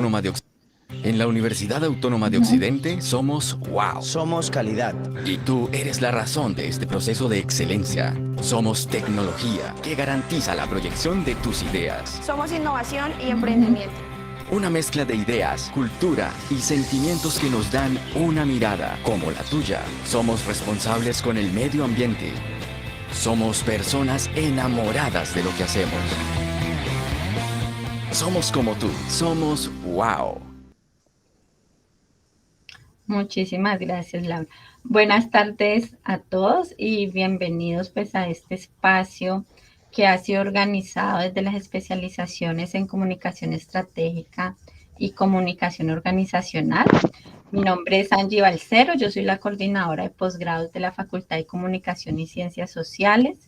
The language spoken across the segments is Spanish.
Autónoma de Occidente. En la Universidad Autónoma de Occidente somos wow. Somos calidad. Y tú eres la razón de este proceso de excelencia. Somos tecnología que garantiza la proyección de tus ideas. Somos innovación y emprendimiento. Una mezcla de ideas, cultura y sentimientos que nos dan una mirada como la tuya. Somos responsables con el medio ambiente. Somos personas enamoradas de lo que hacemos. Somos como tú. Somos wow. Muchísimas gracias, Laura. Buenas tardes a todos y bienvenidos pues a este espacio que ha sido organizado desde las especializaciones en comunicación estratégica y comunicación organizacional. Mi nombre es Angie Balcero, yo soy la coordinadora de posgrados de la Facultad de Comunicación y Ciencias Sociales.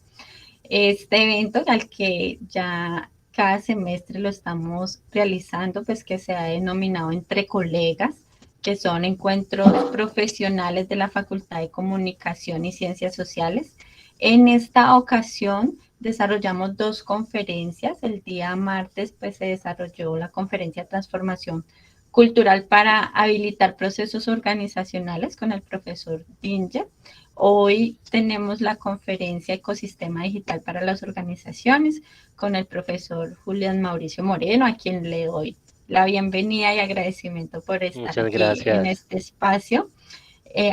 Este evento al que ya cada semestre lo estamos realizando, pues que se ha denominado Entre Colegas, que son encuentros profesionales de la Facultad de Comunicación y Ciencias Sociales. En esta ocasión desarrollamos dos conferencias. El día martes pues, se desarrolló la conferencia Transformación Cultural para habilitar procesos organizacionales con el profesor Dinger. Hoy tenemos la conferencia Ecosistema Digital para las Organizaciones con el profesor Julián Mauricio Moreno, a quien le doy la bienvenida y agradecimiento por estar Muchas aquí gracias. en este espacio.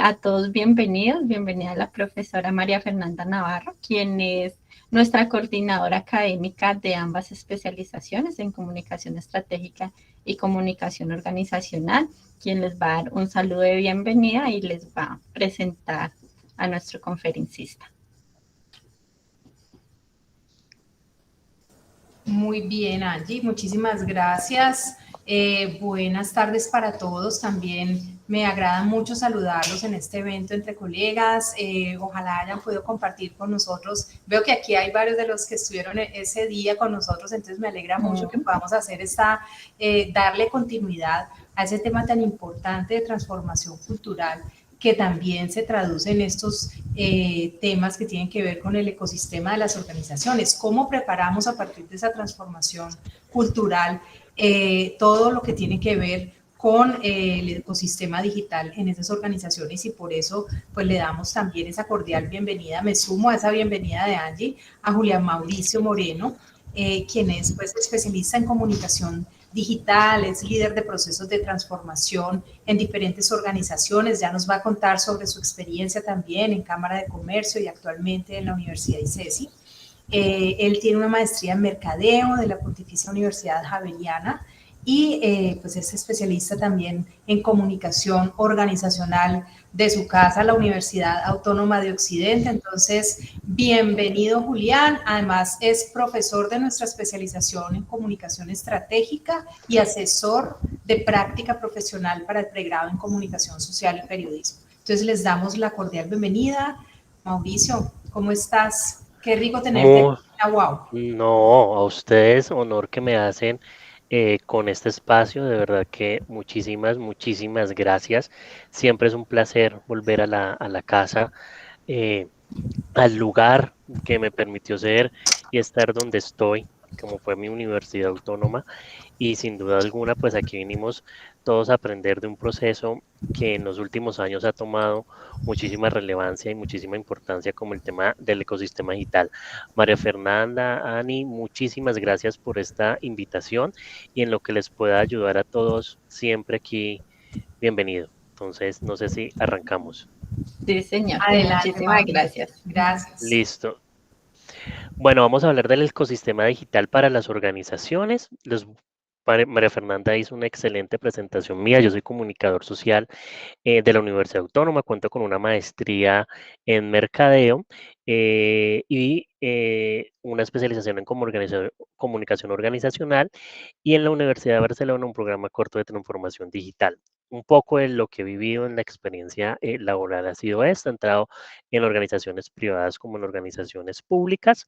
A todos bienvenidos, bienvenida a la profesora María Fernanda Navarro, quien es nuestra coordinadora académica de ambas especializaciones en comunicación estratégica y comunicación organizacional, quien les va a dar un saludo de bienvenida y les va a presentar a nuestro conferencista. Muy bien, Angie, muchísimas gracias. Buenas tardes para todos. También me agrada mucho saludarlos en este evento entre colegas. Ojalá hayan podido compartir con nosotros. Veo que aquí hay varios de los que estuvieron ese día con nosotros, entonces me alegra mucho que podamos hacer darle continuidad a ese tema tan importante de transformación cultural, que también se traduce en estos temas que tienen que ver con el ecosistema de las organizaciones. ¿Cómo preparamos a partir de esa transformación cultural todo lo que tiene que ver con el ecosistema digital en esas organizaciones? Y por eso pues le damos también esa cordial bienvenida, me sumo a esa bienvenida de Angie, a Julián Mauricio Moreno, quien es pues especialista en comunicación digital, es líder de procesos de transformación en diferentes organizaciones, ya nos va a contar sobre su experiencia también en Cámara de Comercio y actualmente en la Universidad ICESI. Él tiene una maestría en Mercadeo de la Pontificia Universidad Javeriana y pues es especialista también en comunicación organizacional de su casa, la Universidad Autónoma de Occidente. Entonces, bienvenido, Julián. Además, es profesor de nuestra especialización en comunicación estratégica y asesor de práctica profesional para el pregrado en comunicación social y periodismo. Entonces, les damos la cordial bienvenida. Mauricio, ¿cómo estás? Qué rico tenerte aquí. Wow. No, a ustedes, honor que me hacen con este espacio, de verdad que muchísimas gracias. Siempre es un placer volver a la casa, al lugar que me permitió ser y estar donde estoy, como fue mi universidad autónoma. Y sin duda alguna, pues aquí vinimos todos a aprender de un proceso que en los últimos años ha tomado muchísima relevancia y muchísima importancia, como el tema del ecosistema digital. María Fernanda, Ani, muchísimas gracias por esta invitación y en lo que les pueda ayudar a todos, siempre aquí, bienvenido. Entonces, no sé si arrancamos. Sí, señor. Adelante, Muchísimas gracias. Gracias. Listo. Bueno, vamos a hablar del ecosistema digital para las organizaciones. María Fernanda hizo una excelente presentación mía. Yo soy comunicador social de la Universidad Autónoma, cuento con una maestría en mercadeo y una especialización en comunicación organizacional y en la Universidad de Barcelona un programa corto de transformación digital. Un poco de lo que he vivido en la experiencia laboral ha sido esto, he entrado en organizaciones privadas como en organizaciones públicas.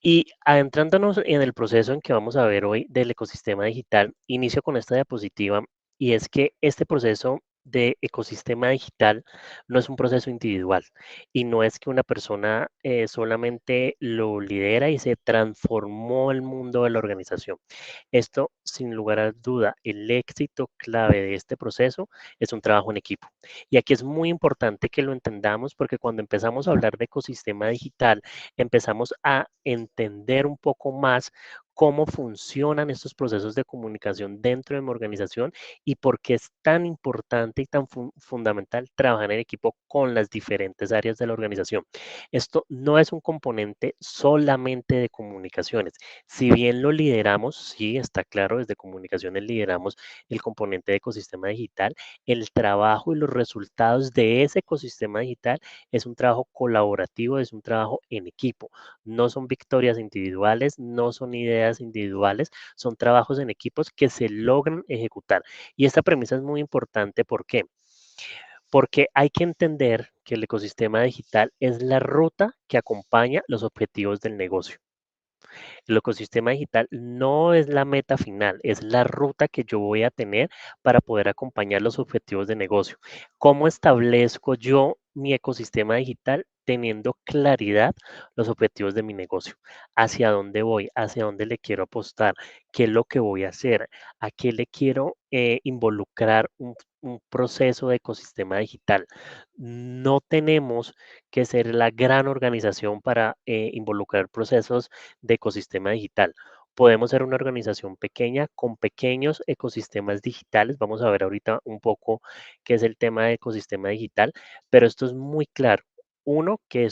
Y adentrándonos en el proceso en que vamos a ver hoy del ecosistema digital, inicio con esta diapositiva y es que este proceso de ecosistema digital no es un proceso individual y no es que una persona solamente lo lidera y se transformó el mundo de la organización. Esto, sin lugar a duda, el éxito clave de este proceso es un trabajo en equipo. Y aquí es muy importante que lo entendamos porque cuando empezamos a hablar de ecosistema digital, empezamos a entender un poco más cómo funcionan estos procesos de comunicación dentro de mi organización y por qué es tan importante y tan fundamental trabajar en equipo con las diferentes áreas de la organización. Esto no es un componente solamente de comunicaciones. Si bien lo lideramos, sí, está claro, desde comunicaciones lideramos el componente de ecosistema digital, el trabajo y los resultados de ese ecosistema digital es un trabajo colaborativo, es un trabajo en equipo. No son victorias individuales, no son ideas individuales, son trabajos en equipos que se logran ejecutar. Y esta premisa es muy importante, ¿por qué? Porque hay que entender que el ecosistema digital es la ruta que acompaña los objetivos del negocio. El ecosistema digital no es la meta final, es la ruta que yo voy a tener para poder acompañar los objetivos de negocio. ¿Cómo establezco yo mi ecosistema digital? Teniendo claridad los objetivos de mi negocio, hacia dónde voy, hacia dónde le quiero apostar, qué es lo que voy a hacer, a qué le quiero involucrar un proceso de ecosistema digital. No tenemos que ser la gran organización para involucrar procesos de ecosistema digital. Podemos ser una organización pequeña con pequeños ecosistemas digitales. Vamos a ver ahorita un poco qué es el tema de ecosistema digital, pero esto es muy claro. Uno, que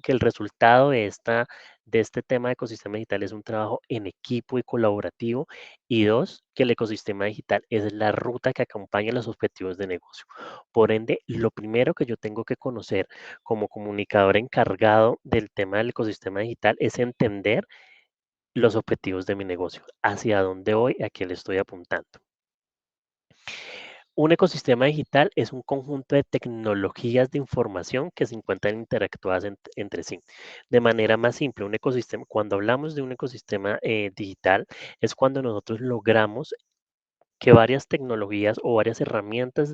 el resultado de este tema de ecosistema digital es un trabajo en equipo y colaborativo. Y dos, que el ecosistema digital es la ruta que acompaña los objetivos de negocio. Por ende, lo primero que yo tengo que conocer como comunicador encargado del tema del ecosistema digital es entender los objetivos de mi negocio, hacia dónde voy, a qué le estoy apuntando. Un ecosistema digital es un conjunto de tecnologías de información que se encuentran interactuadas entre sí. De manera más simple, un ecosistema, cuando hablamos de un ecosistema digital, es cuando nosotros logramos que varias tecnologías o varias herramientas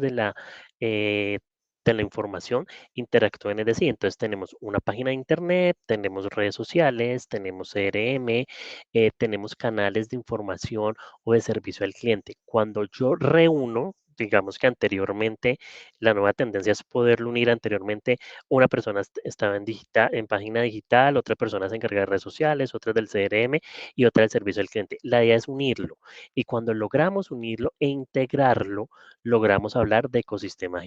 eh, de la información interactúen entre sí. Entonces tenemos una página de internet, tenemos redes sociales, tenemos CRM, tenemos canales de información o de servicio al cliente. Cuando yo reúno, digamos que anteriormente, la nueva tendencia es poderlo unir. Anteriormente, una persona estaba en página digital, otra persona se encarga de redes sociales, otra del CRM y otra del servicio al cliente. La idea es unirlo. Y cuando logramos unirlo e integrarlo, logramos hablar de ecosistema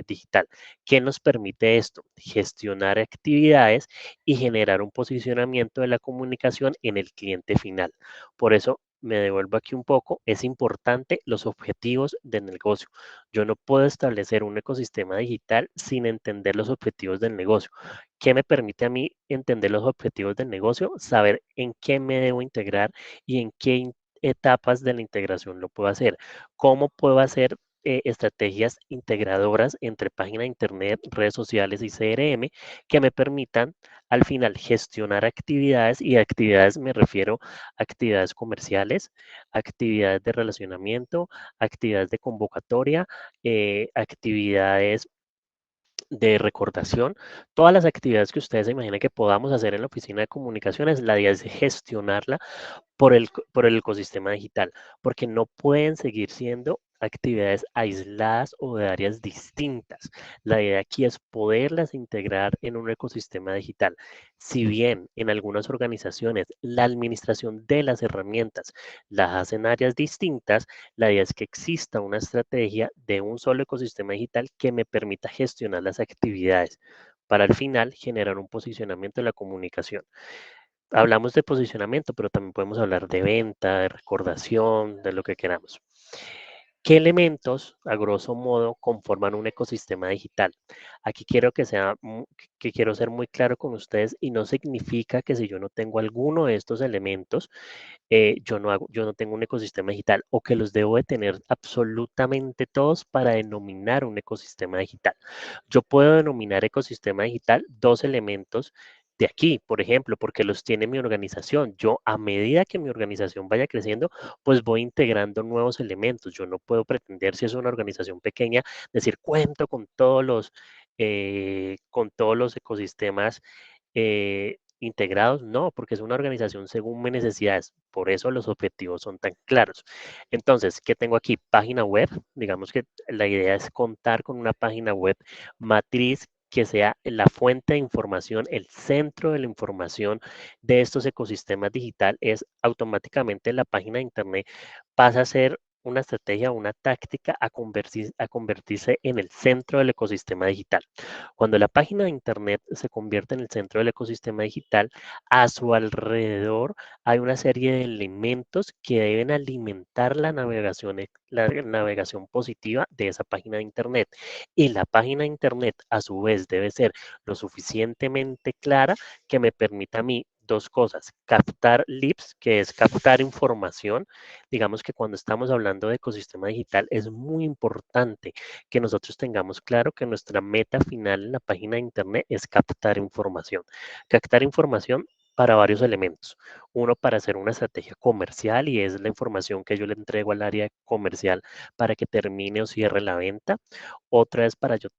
digital. ¿Qué nos permite esto? Gestionar actividades y generar un posicionamiento de la comunicación en el cliente final. Por eso me devuelvo aquí un poco, es importante los objetivos del negocio. Yo no puedo establecer un ecosistema digital sin entender los objetivos del negocio. ¿Qué me permite a mí entender los objetivos del negocio? Saber en qué me debo integrar y en qué etapas de la integración lo puedo hacer. ¿Cómo puedo hacer estrategias integradoras entre página de internet, redes sociales y CRM que me permitan al final gestionar actividades y actividades me refiero a actividades comerciales, actividades de relacionamiento, actividades de convocatoria, actividades de recordación, todas las actividades que ustedes se imaginen que podamos hacer en la oficina de comunicaciones, la idea es gestionarla por el ecosistema digital, porque no pueden seguir siendo actividades aisladas o de áreas distintas. La idea aquí es poderlas integrar en un ecosistema digital. Si bien en algunas organizaciones la administración de las herramientas las hacen áreas distintas, la idea es que exista una estrategia de un solo ecosistema digital que me permita gestionar las actividades para al final generar un posicionamiento en la comunicación. Hablamos de posicionamiento, pero también podemos hablar de venta, de recordación, de lo que queramos. ¿Qué elementos, a grosso modo, conforman un ecosistema digital? Aquí quiero ser muy claro con ustedes y no significa que si yo no tengo alguno de estos elementos, yo no tengo un ecosistema digital o que los debo de tener absolutamente todos para denominar un ecosistema digital. Yo puedo denominar ecosistema digital dos elementos de aquí, por ejemplo, porque los tiene mi organización. Yo, a medida que mi organización vaya creciendo, pues voy integrando nuevos elementos. Yo no puedo pretender, si es una organización pequeña, decir cuento con todos los ecosistemas integrados, no, porque es una organización según mis necesidades. Por eso los objetivos son tan claros. Entonces, ¿qué tengo aquí? Página web. Digamos que la idea es contar con una página web matriz que sea la fuente de información, el centro de la información de estos ecosistemas digital, es automáticamente la página de Internet pasa a ser una estrategia, una táctica a convertirse en el centro del ecosistema digital. Cuando la página de Internet se convierte en el centro del ecosistema digital, a su alrededor hay una serie de elementos que deben alimentar la navegación positiva de esa página de Internet. Y la página de Internet, a su vez, debe ser lo suficientemente clara que me permita a mí dos cosas: captar leads, que es captar información. Digamos que cuando estamos hablando de ecosistema digital es muy importante que nosotros tengamos claro que nuestra meta final en la página de Internet es captar información. Captar información para varios elementos. Uno, para hacer una estrategia comercial, y es la información que yo le entrego al área comercial para que termine o cierre la venta. Otra es para yo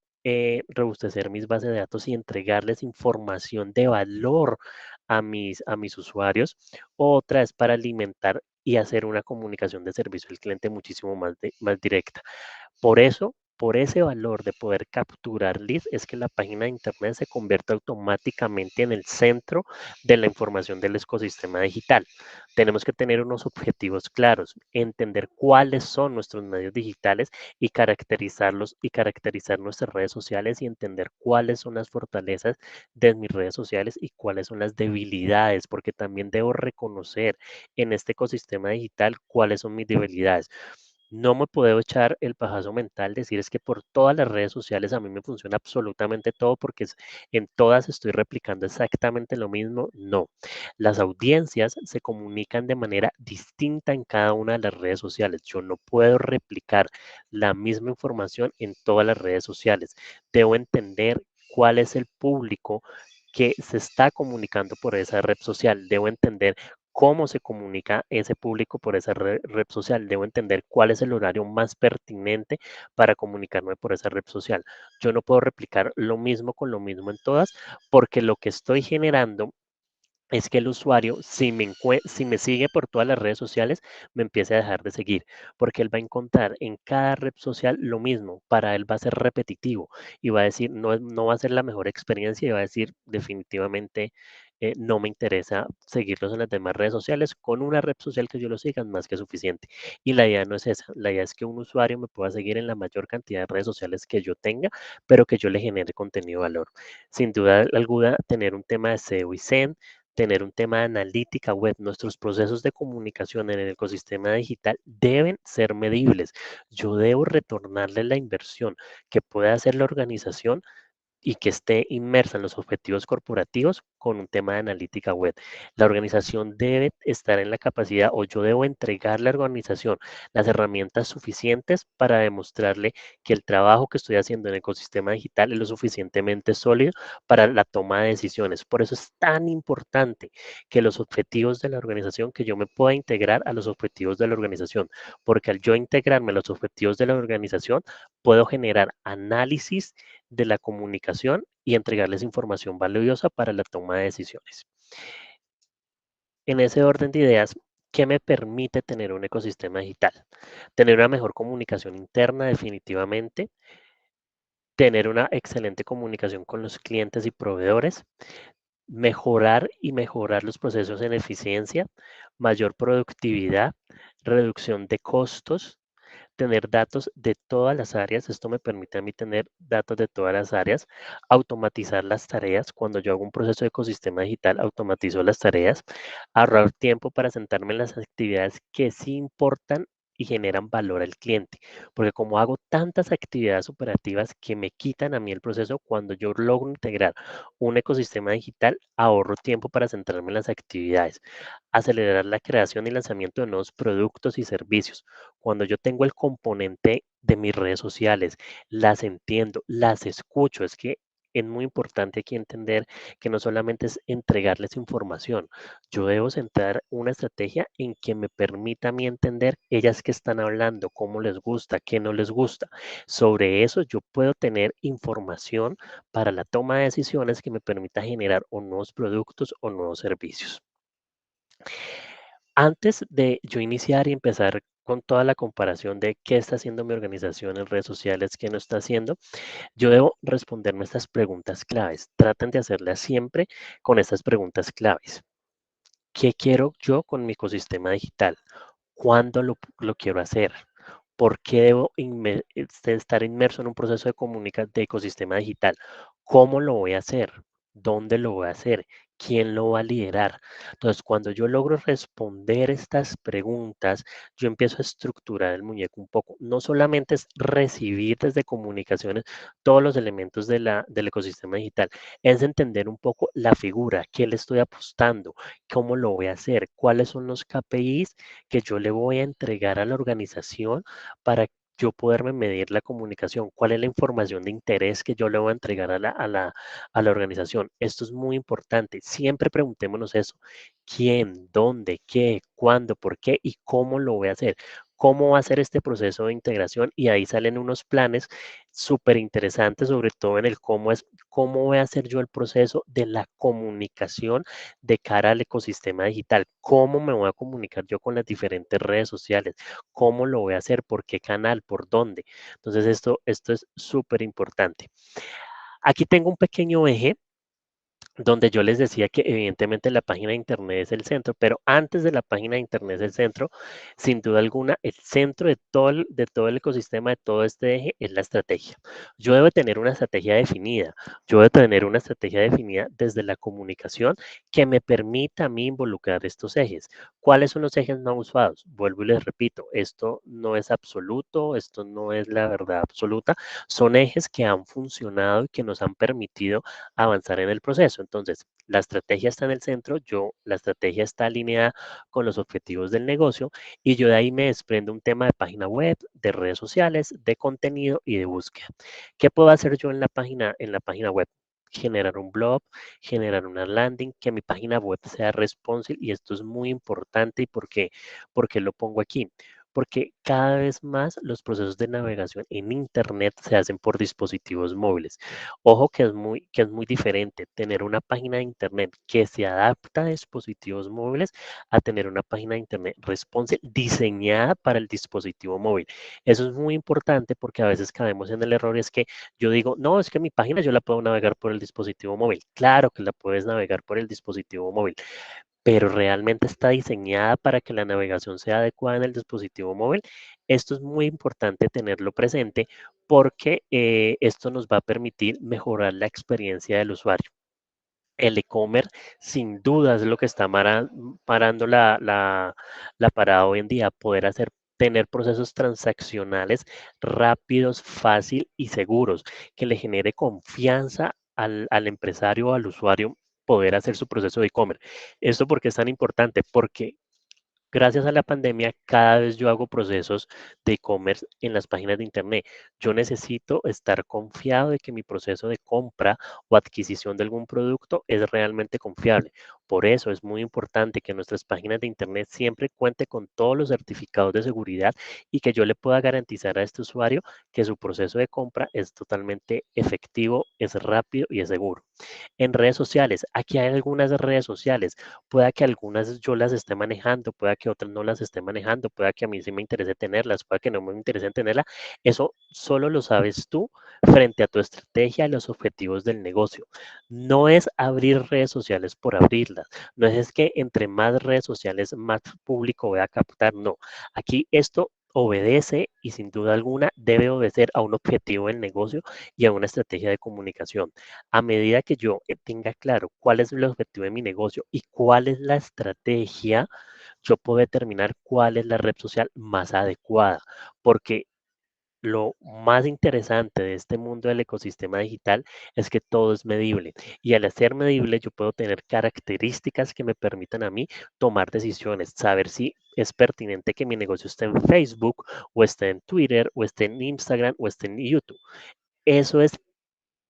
robustecer mis bases de datos y entregarles información de valor a mis usuarios. Otra es para alimentar y hacer una comunicación de servicio al cliente muchísimo más directa. Por eso, por ese valor de poder capturar leads, es que la página de Internet se convierte automáticamente en el centro de la información del ecosistema digital. Tenemos que tener unos objetivos claros, entender cuáles son nuestros medios digitales y caracterizarlos y caracterizar nuestras redes sociales y entender cuáles son las fortalezas de mis redes sociales y cuáles son las debilidades, porque también debo reconocer en este ecosistema digital cuáles son mis debilidades. No me puedo echar el pajazo mental, decir es que por todas las redes sociales a mí me funciona absolutamente todo porque en todas estoy replicando exactamente lo mismo. No, las audiencias se comunican de manera distinta en cada una de las redes sociales. Yo no puedo replicar la misma información en todas las redes sociales. Debo entender cuál es el público que se está comunicando por esa red social. Debo entender cómo se comunica ese público por esa red social. Debo entender cuál es el horario más pertinente para comunicarme por esa red social. Yo no puedo replicar lo mismo con lo mismo en todas, porque lo que estoy generando es que el usuario, si me sigue por todas las redes sociales, me empiece a dejar de seguir, porque él va a encontrar en cada red social lo mismo. Para él va a ser repetitivo y va a decir, no, no va a ser la mejor experiencia, y va a decir definitivamente, no me interesa seguirlos en las demás redes sociales. Con una red social que yo lo siga es más que suficiente. Y la idea no es esa. La idea es que un usuario me pueda seguir en la mayor cantidad de redes sociales que yo tenga, pero que yo le genere contenido de valor. Sin duda alguna, tener un tema de SEO y SEM, tener un tema de analítica web. Nuestros procesos de comunicación en el ecosistema digital deben ser medibles. Yo debo retornarle la inversión que pueda hacer la organización y que esté inmersa en los objetivos corporativos con un tema de analítica web. La organización debe estar en la capacidad, o yo debo entregarle a la organización las herramientas suficientes para demostrarle que el trabajo que estoy haciendo en el ecosistema digital es lo suficientemente sólido para la toma de decisiones. Por eso es tan importante que los objetivos de la organización, que yo me pueda integrar a los objetivos de la organización, porque al yo integrarme a los objetivos de la organización, puedo generar análisis de la comunicación y entregarles información valiosa para la toma de decisiones. En ese orden de ideas, ¿qué me permite tener un ecosistema digital? Tener una mejor comunicación interna, definitivamente. Tener una excelente comunicación con los clientes y proveedores. Mejorar los procesos en eficiencia, mayor productividad, reducción de costos, tener datos de todas las áreas. Esto me permite a mí tener datos de todas las áreas, automatizar las tareas. Cuando yo hago un proceso de ecosistema digital, automatizo las tareas, ahorrar tiempo para sentarme en las actividades que sí importan y generan valor al cliente. Porque como hago tantas actividades operativas que me quitan a mí el proceso, cuando yo logro integrar un ecosistema digital, ahorro tiempo para centrarme en las actividades, acelerar la creación y lanzamiento de nuevos productos y servicios. Cuando yo tengo el componente de mis redes sociales, las entiendo, las escucho, es que es muy importante aquí entender que no solamente es entregarles información, yo debo centrar una estrategia en que me permita a mí entender ellas qué están hablando, cómo les gusta, qué no les gusta. Sobre eso yo puedo tener información para la toma de decisiones que me permita generar o nuevos productos o nuevos servicios. Antes de yo iniciar y empezar con toda la comparación de qué está haciendo mi organización en redes sociales, qué no está haciendo, yo debo responderme estas preguntas claves. Traten de hacerlas siempre con estas preguntas claves. ¿Qué quiero yo con mi ecosistema digital? ¿Cuándo lo quiero hacer? ¿Por qué debo estar inmerso en un proceso de ecosistema digital? ¿Cómo lo voy a hacer? ¿Dónde lo voy a hacer? ¿Quién lo va a liderar? Entonces, cuando yo logro responder estas preguntas, yo empiezo a estructurar el muñeco un poco. No solamente es recibir desde comunicaciones todos los elementos del ecosistema digital, es entender un poco la figura, qué le estoy apostando, cómo lo voy a hacer, cuáles son los KPIs que yo le voy a entregar a la organización para yo poderme medir la comunicación, cuál es la información de interés que yo le voy a entregar a la organización. Esto es muy importante. Siempre preguntémonos eso. ¿Quién, dónde, qué, cuándo, por qué y cómo lo voy a hacer? ¿Cómo va a ser este proceso de integración? Y ahí salen unos planes súper interesantes, sobre todo en el cómo voy a hacer yo el proceso de la comunicación de cara al ecosistema digital. ¿Cómo me voy a comunicar yo con las diferentes redes sociales? ¿Cómo lo voy a hacer? ¿Por qué canal? ¿Por dónde? Entonces, esto es súper importante. Aquí tengo un pequeño eje donde yo les decía que evidentemente la página de internet es el centro, pero antes de la página de internet es el centro, sin duda alguna, el centro de todo el ecosistema, de todo este eje, es la estrategia. Yo debo tener una estrategia definida, yo debo tener una estrategia definida desde la comunicación que me permita a mí involucrar estos ejes. ¿Cuáles son los ejes no usados? Vuelvo y les repito, esto no es absoluto, esto no es la verdad absoluta, son ejes que han funcionado y que nos han permitido avanzar en el proceso. Entonces, la estrategia está en el centro, la estrategia está alineada con los objetivos del negocio y yo de ahí me desprendo un tema de página web, de redes sociales, de contenido y de búsqueda. ¿Qué puedo hacer yo en la página web? Generar un blog, generar una landing, que mi página web sea responsive y esto es muy importante. ¿Y por qué lo pongo aquí? Porque cada vez más los procesos de navegación en Internet se hacen por dispositivos móviles. Ojo que es muy diferente tener una página de internet que se adapta a dispositivos móviles a tener una página de internet responsive diseñada para el dispositivo móvil. Eso es muy importante porque a veces caemos en el error, es que yo digo, no, es que mi página yo la puedo navegar por el dispositivo móvil. Claro que la puedes navegar por el dispositivo móvil, pero realmente está diseñada para que la navegación sea adecuada en el dispositivo móvil. Esto es muy importante tenerlo presente porque esto nos va a permitir mejorar la experiencia del usuario. El e-commerce sin duda es lo que está parando la parada hoy en día, tener procesos transaccionales rápidos, fácil y seguros, que le genere confianza al empresario o al usuario poder hacer su proceso de e-commerce. ¿Esto por qué es tan importante? Porque gracias a la pandemia, cada vez yo hago procesos de e-commerce en las páginas de internet. Yo necesito estar confiado de que mi proceso de compra o adquisición de algún producto es realmente confiable. Por eso es muy importante que nuestras páginas de internet siempre cuente con todos los certificados de seguridad y que yo le pueda garantizar a este usuario que su proceso de compra es totalmente efectivo, es rápido y es seguro. En redes sociales, aquí hay algunas redes sociales. Pueda que algunas yo las esté manejando, pueda que otras no las esté manejando, pueda que a mí sí me interese tenerlas, pueda que no me interese tenerla. Eso solo lo sabes tú frente a tu estrategia y los objetivos del negocio. No es abrir redes sociales por abrirlas. No es que entre más redes sociales, más público voy a captar. No. Aquí esto obedece y sin duda alguna debe obedecer a un objetivo del negocio y a una estrategia de comunicación. A medida que yo tenga claro cuál es el objetivo de mi negocio y cuál es la estrategia, yo puedo determinar cuál es la red social más adecuada, porque lo más interesante de este mundo del ecosistema digital es que todo es medible y al ser medible yo puedo tener características que me permitan a mí tomar decisiones, saber si es pertinente que mi negocio esté en Facebook o esté en Twitter o esté en Instagram o esté en YouTube. Eso es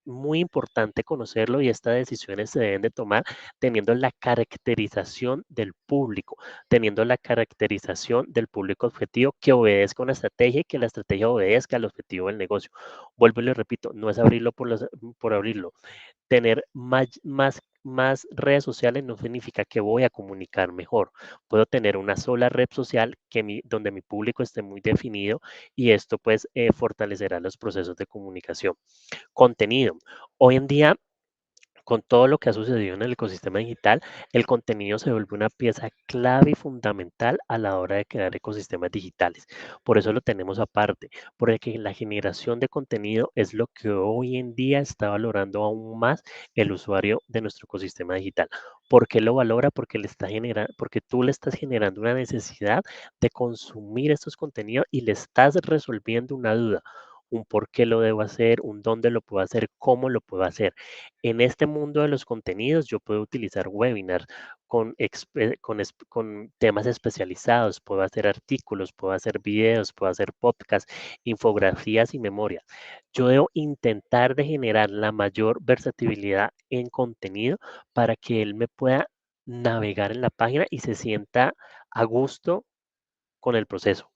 muy importante conocerlo y estas decisiones se deben de tomar teniendo la caracterización del público, teniendo la caracterización del público objetivo que obedezca una estrategia y que la estrategia obedezca al objetivo del negocio. Vuelvo y le repito, no es abrirlo por abrirlo. Tener más redes sociales no significa que voy a comunicar mejor. Puedo tener una sola red social donde mi público esté muy definido y esto pues fortalecerá los procesos de comunicación. Contenido. Hoy en día, con todo lo que ha sucedido en el ecosistema digital, el contenido se vuelve una pieza clave y fundamental a la hora de crear ecosistemas digitales. Por eso lo tenemos aparte, porque la generación de contenido es lo que hoy en día está valorando aún más el usuario de nuestro ecosistema digital. ¿Por qué lo valora? Porque tú le estás generando una necesidad de consumir estos contenidos y le estás resolviendo una duda, un por qué lo debo hacer, un dónde lo puedo hacer, cómo lo puedo hacer. En este mundo de los contenidos, yo puedo utilizar webinars con temas especializados, puedo hacer artículos, puedo hacer videos, puedo hacer podcasts, infografías y memorias. Yo debo intentar de generar la mayor versatilidad en contenido para que él me pueda navegar en la página y se sienta a gusto con el proceso.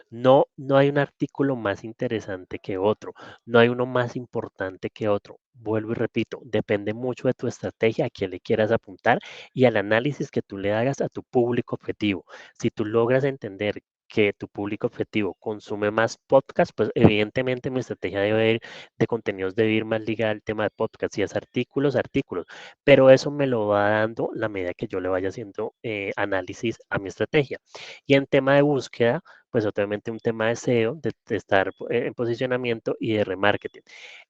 No hay un artículo más interesante que otro, no hay uno más importante que otro. Vuelvo y repito, depende mucho de tu estrategia, a quién le quieras apuntar y al análisis que tú le hagas a tu público objetivo. Si tú logras entender que tu público objetivo consume más podcast, pues evidentemente mi estrategia de contenidos debe ir más ligada al tema de podcast. Si es artículos, artículos, pero eso me lo va dando la medida que yo le vaya haciendo análisis a mi estrategia. Y en tema de búsqueda, pues obviamente un tema de SEO, de estar en posicionamiento y de remarketing.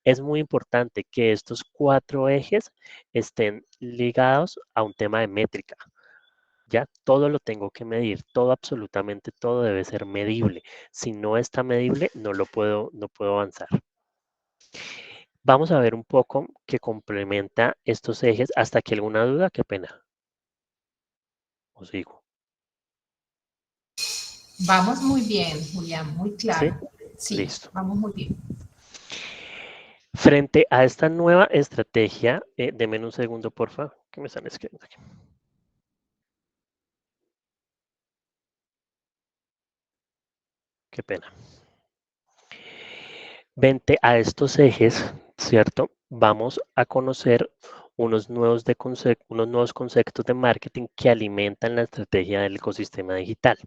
Es muy importante que estos 4 ejes estén ligados a un tema de métrica. Ya todo lo tengo que medir, todo, absolutamente todo debe ser medible. Si no está medible, no puedo avanzar. Vamos a ver un poco que complementa estos ejes. Hasta aquí alguna duda, qué pena. Os digo. Vamos muy bien, Julián, muy ¿Sí? claro. Sí, Listo. vamos muy bien. Frente a esta nueva estrategia, deme un segundo, porfa, que me están escribiendo aquí. Qué pena. Frente a estos ejes, ¿cierto? Vamos a conocer unos nuevos conceptos de marketing que alimentan la estrategia del ecosistema digital.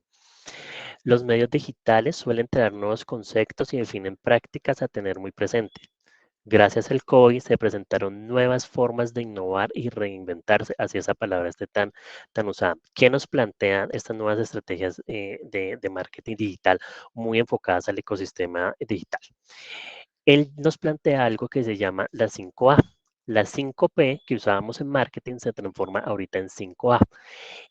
Los medios digitales suelen traer nuevos conceptos y definen prácticas a tener muy presente. Gracias al COVID se presentaron nuevas formas de innovar y reinventarse, así esa palabra esté tan usada. ¿Qué nos plantean estas nuevas estrategias de marketing digital muy enfocadas al ecosistema digital? Él nos plantea algo que se llama la 5A. La 5P que usábamos en marketing se transforma ahorita en 5A.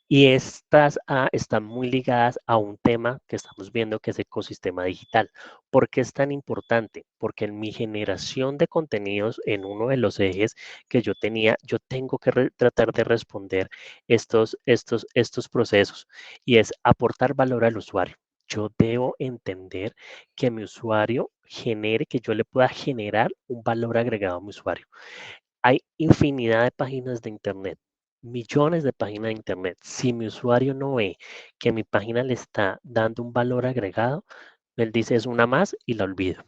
Y estas A están muy ligadas a un tema que estamos viendo que es ecosistema digital. ¿Por qué es tan importante? Porque en mi generación de contenidos, en uno de los ejes que yo tenía, yo tengo que tratar de responder estos procesos y es aportar valor al usuario. Yo debo entender que mi usuario genere, que yo le pueda generar un valor agregado a mi usuario. Hay infinidad de páginas de internet, millones de páginas de internet. Si mi usuario no ve que mi página le está dando un valor agregado, él dice es una más y la olvido.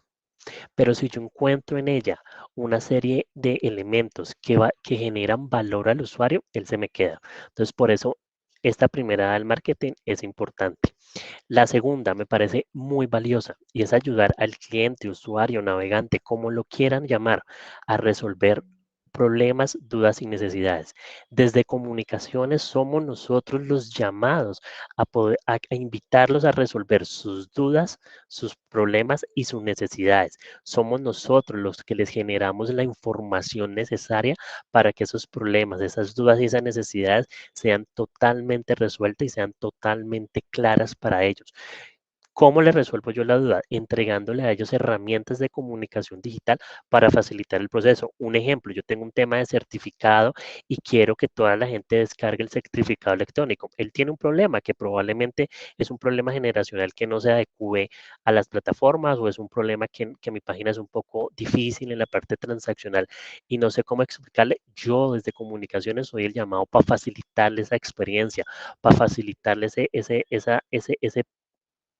Pero si yo encuentro en ella una serie de elementos que generan valor al usuario, él se me queda. Entonces, por eso, esta primera del marketing es importante. La segunda me parece muy valiosa y es ayudar al cliente, usuario, navegante, como lo quieran llamar, a resolver problemas, dudas y necesidades. Desde comunicaciones somos nosotros los llamados a invitarlos a resolver sus dudas, sus problemas y sus necesidades. Somos nosotros los que les generamos la información necesaria para que esos problemas, esas dudas y esas necesidades sean totalmente resueltas y sean totalmente claras para ellos. ¿Cómo le resuelvo yo la duda? Entregándole a ellos herramientas de comunicación digital para facilitar el proceso. Un ejemplo, yo tengo un tema de certificado y quiero que toda la gente descargue el certificado electrónico. Él tiene un problema que probablemente es un problema generacional que no se adecue a las plataformas o es un problema que mi página es un poco difícil en la parte transaccional y no sé cómo explicarle. Yo desde comunicaciones soy el llamado para facilitarle esa experiencia, para facilitarle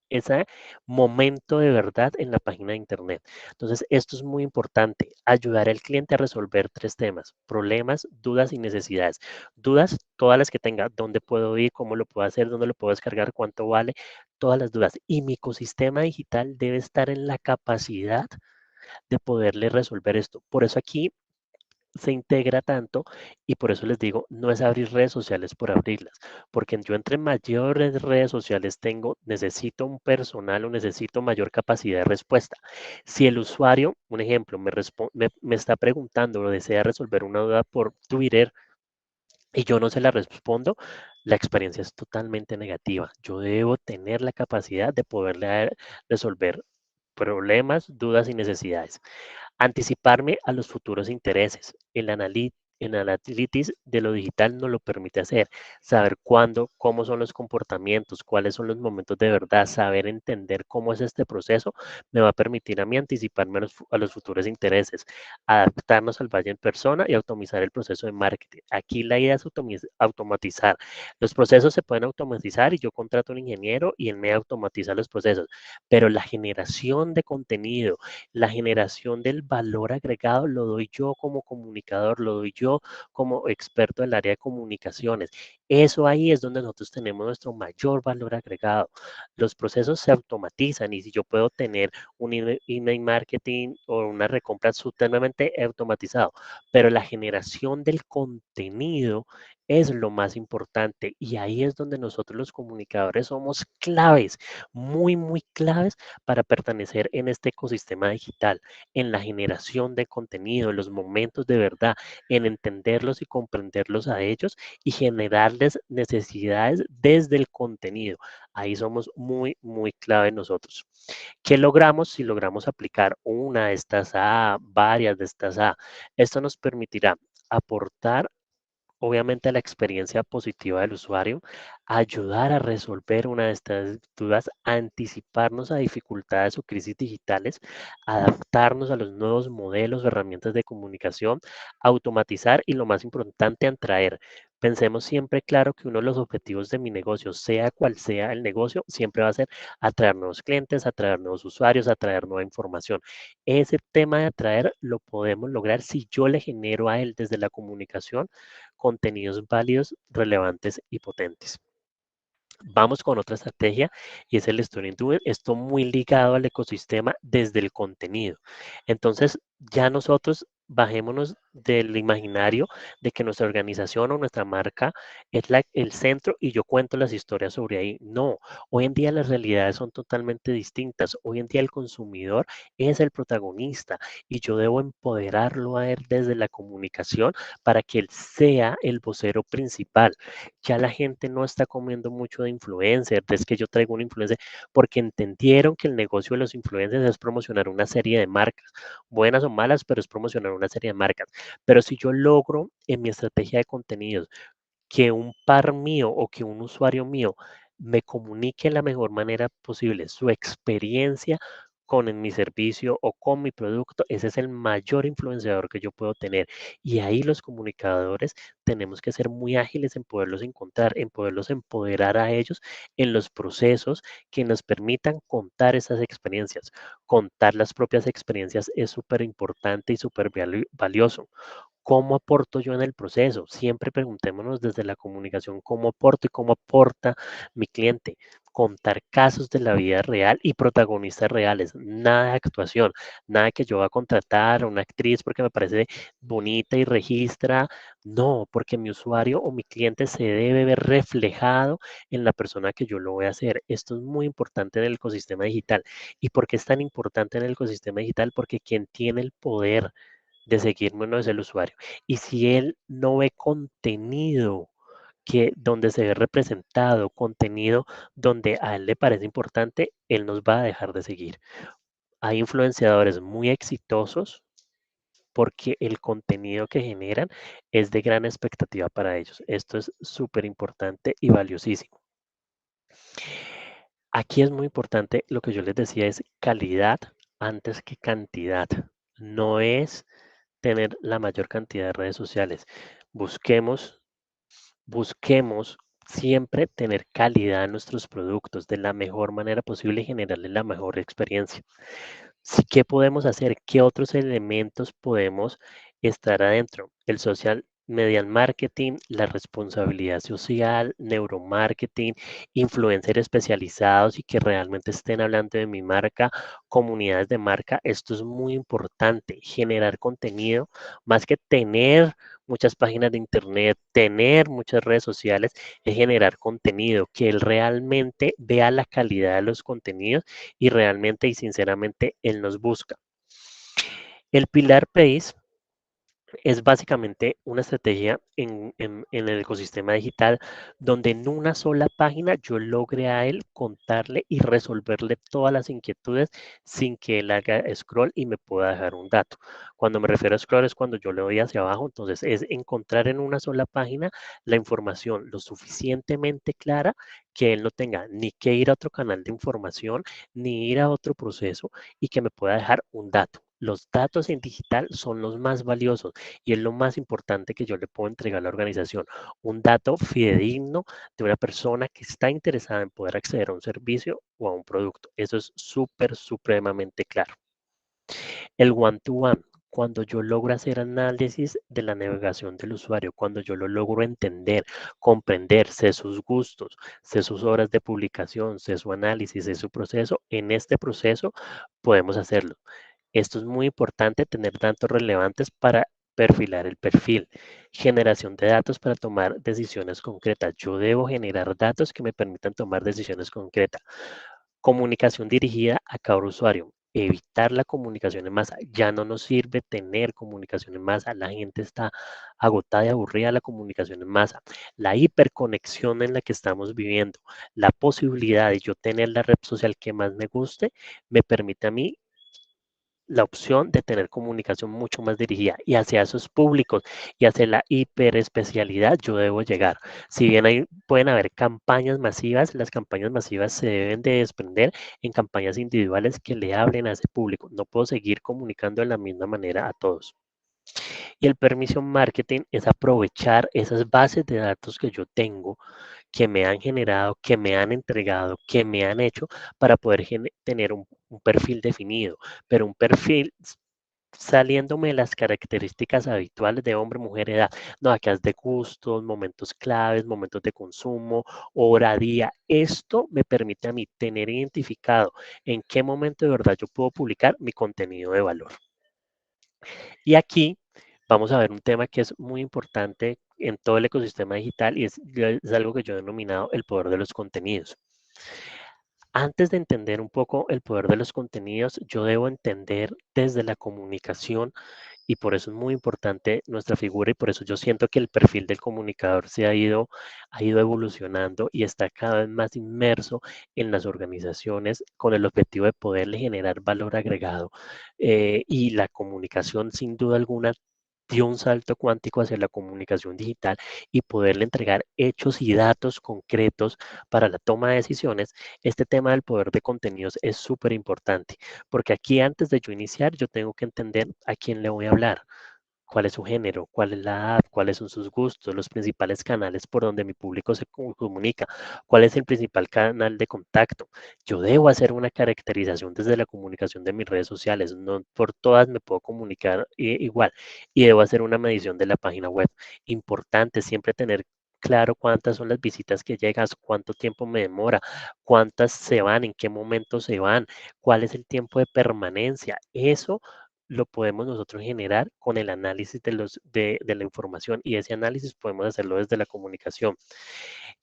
ese momento de verdad en la página de internet. Entonces, esto es muy importante, ayudar al cliente a resolver tres temas: problemas, dudas y necesidades. Dudas, todas las que tenga: dónde puedo ir, cómo lo puedo hacer, dónde lo puedo descargar, cuánto vale, todas las dudas. Y mi ecosistema digital debe estar en la capacidad de poderle resolver esto. Por eso aquí se integra tanto y por eso les digo, no es abrir redes sociales por abrirlas, porque yo entre mayores redes sociales tengo, necesito un personal o necesito mayor capacidad de respuesta. Si el usuario, un ejemplo, me está preguntando o desea resolver una duda por Twitter y yo no se la respondo, la experiencia es totalmente negativa. Yo debo tener la capacidad de poderle resolver problemas, dudas y necesidades. Anticiparme a los futuros intereses. El Analytics de lo digital nos lo permite hacer. Saber cuándo, cómo son los comportamientos, cuáles son los momentos de verdad, saber entender cómo es este proceso, me va a permitir a mí anticiparme a los futuros intereses, adaptarnos al valle en persona y automatizar el proceso de marketing. Aquí la idea es automatizar. Los procesos se pueden automatizar y yo contrato a un ingeniero y él me automatiza los procesos, pero la generación de contenido, la generación del valor agregado lo doy yo como comunicador, lo doy yo como experto del área de comunicaciones. Eso ahí es donde nosotros tenemos nuestro mayor valor agregado. Los procesos se automatizan y si yo puedo tener un email marketing o una recompra supremamente automatizado, pero la generación del contenido es lo más importante y ahí es donde nosotros los comunicadores somos claves, muy, muy claves para pertenecer en este ecosistema digital, en la generación de contenido, en los momentos de verdad, en entenderlos y comprenderlos a ellos y generarles necesidades desde el contenido. Ahí somos muy, muy clave nosotros. ¿Qué logramos si logramos aplicar una de estas A, varias de estas A? Esto nos permitirá aportar obviamente la experiencia positiva del usuario, ayudar a resolver una de estas dudas, anticiparnos a dificultades o crisis digitales, adaptarnos a los nuevos modelos o herramientas de comunicación, automatizar y lo más importante, atraer. Pensemos siempre, claro, que uno de los objetivos de mi negocio, sea cual sea el negocio, siempre va a ser atraer nuevos clientes, atraer nuevos usuarios, atraer nueva información. Ese tema de atraer lo podemos lograr si yo le genero a él desde la comunicación contenidos válidos, relevantes y potentes. Vamos con otra estrategia y es el Story Doing. Esto muy ligado al ecosistema desde el contenido. Entonces, ya nosotros bajémonos del imaginario de que nuestra organización o nuestra marca es el centro y yo cuento las historias sobre ahí. No, hoy en día las realidades son totalmente distintas. Hoy en día el consumidor es el protagonista y yo debo empoderarlo a él desde la comunicación para que él sea el vocero principal. Ya la gente no está comiendo mucho de influencer, es que yo traigo un influencer, porque entendieron que el negocio de los influencers es promocionar una serie de marcas, buenas o malas, pero es promocionar una serie de marcas. Pero si yo logro en mi estrategia de contenidos que un par mío o que un usuario mío me comunique de la mejor manera posible su experiencia con mi servicio o con mi producto, ese es el mayor influenciador que yo puedo tener. Y ahí los comunicadores tenemos que ser muy ágiles en poderlos encontrar, en poderlos empoderar a ellos en los procesos que nos permitan contar esas experiencias. Contar las propias experiencias es súper importante y súper valioso. ¿Cómo aporto yo en el proceso? Siempre preguntémonos desde la comunicación cómo aporto y cómo aporta mi cliente. Contar casos de la vida real y protagonistas reales, nada de actuación, nada que yo va a contratar a una actriz porque me parece bonita y registra, no, porque mi usuario o mi cliente se debe ver reflejado en la persona que yo lo voy a hacer. Esto es muy importante en el ecosistema digital. ¿Y por qué es tan importante en el ecosistema digital? Porque quien tiene el poder de seguirme no es el usuario. Y si él no ve contenido que donde se ve representado contenido donde a él le parece importante, él nos va a dejar de seguir. Hay influenciadores muy exitosos porque el contenido que generan es de gran expectativa para ellos. Esto es súper importante y valiosísimo. Aquí es muy importante lo que yo les decía, es calidad antes que cantidad. No es tener la mayor cantidad de redes sociales. Busquemos, busquemos siempre tener calidad en nuestros productos de la mejor manera posible y generarle la mejor experiencia. Sí, ¿qué podemos hacer? ¿Qué otros elementos podemos estar adentro? El social media marketing, la responsabilidad social, neuromarketing, influencers especializados y que realmente estén hablando de mi marca, comunidades de marca. Esto es muy importante, generar contenido, más que tener muchas páginas de internet, tener muchas redes sociales, es generar contenido, que él realmente vea la calidad de los contenidos y realmente y sinceramente Él nos busca. El Pilar Pace es básicamente una estrategia en el ecosistema digital donde en una sola página yo logre a él contarle y resolverle todas las inquietudes sin que él haga scroll y me pueda dejar un dato. Cuando me refiero a scroll es cuando yo le doy hacia abajo, entonces es encontrar en una sola página la información lo suficientemente clara que él no tenga ni que ir a otro canal de información ni ir a otro proceso y que me pueda dejar un dato. Los datos en digital son los más valiosos y es lo más importante que yo le puedo entregar a la organización. Un dato fidedigno de una persona que está interesada en poder acceder a un servicio o a un producto. Eso es súper, supremamente claro. El one-to-one. Cuando yo logro hacer análisis de la navegación del usuario, cuando yo lo logro entender, comprender, sé sus gustos, sé sus horas de publicación, sé su análisis, sé su proceso, en este proceso podemos hacerlo. Esto es muy importante tener datos relevantes para perfilar el perfil. Generación de datos para tomar decisiones concretas. Yo debo generar datos que me permitan tomar decisiones concretas. Comunicación dirigida a cada usuario. Evitar la comunicación en masa. Ya no nos sirve tener comunicación en masa. La gente está agotada y aburrida de la comunicación en masa. La hiperconexión en la que estamos viviendo. La posibilidad de yo tener la red social que más me guste me permite a mí la opción de tener comunicación mucho más dirigida y hacia esos públicos y hacia la hiperespecialidad yo debo llegar. Si bien pueden haber campañas masivas, las campañas masivas se deben de desprender en campañas individuales que le hablen a ese público. No puedo seguir comunicando de la misma manera a todos. Y el permission marketing es aprovechar esas bases de datos que yo tengo, que me han generado, que me han entregado, que me han hecho para poder tener un perfil definido, pero un perfil saliéndome de las características habituales de hombre, mujer, edad. No, acá es de gustos, momentos claves, momentos de consumo, hora, día. Esto me permite a mí tener identificado en qué momento de verdad yo puedo publicar mi contenido de valor. Y aquí vamos a ver un tema que es muy importante en todo el ecosistema digital y es algo que yo he denominado el poder de los contenidos. Antes de entender un poco el poder de los contenidos, yo debo entender desde la comunicación y por eso es muy importante nuestra figura y por eso yo siento que el perfil del comunicador ha ido evolucionando y está cada vez más inmerso en las organizaciones con el objetivo de poderle generar valor agregado. Y la comunicación, sin duda alguna, dio un salto cuántico hacia la comunicación digital y poderle entregar hechos y datos concretos para la toma de decisiones. Este tema del poder de contenidos es súper importante, porque aquí antes de yo iniciar, yo tengo que entender a quién le voy a hablar, cuál es su género, cuál es la app, cuáles son sus gustos, los principales canales por donde mi público se comunica, cuál es el principal canal de contacto. Yo debo hacer una caracterización desde la comunicación de mis redes sociales, no por todas me puedo comunicar igual y debo hacer una medición de la página web. Importante siempre tener claro cuántas son las visitas que llegas, cuánto tiempo me demora, cuántas se van, en qué momento se van, cuál es el tiempo de permanencia. Eso lo podemos nosotros generar con el análisis de la información y ese análisis podemos hacerlo desde la comunicación.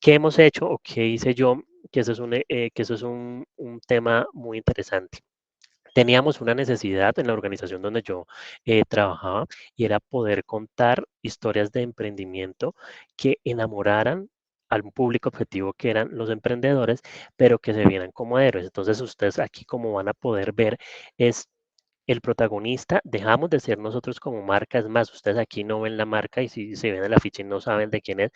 ¿Qué hemos hecho o qué hice yo? Que eso es un tema muy interesante. Teníamos una necesidad en la organización donde yo trabajaba y era poder contar historias de emprendimiento que enamoraran al público objetivo que eran los emprendedores, pero que se vieran como héroes. Entonces ustedes aquí como van a poder ver es el protagonista, dejamos de ser nosotros como marca, es más, ustedes aquí no ven la marca y si se ven el afiche no saben de quién es,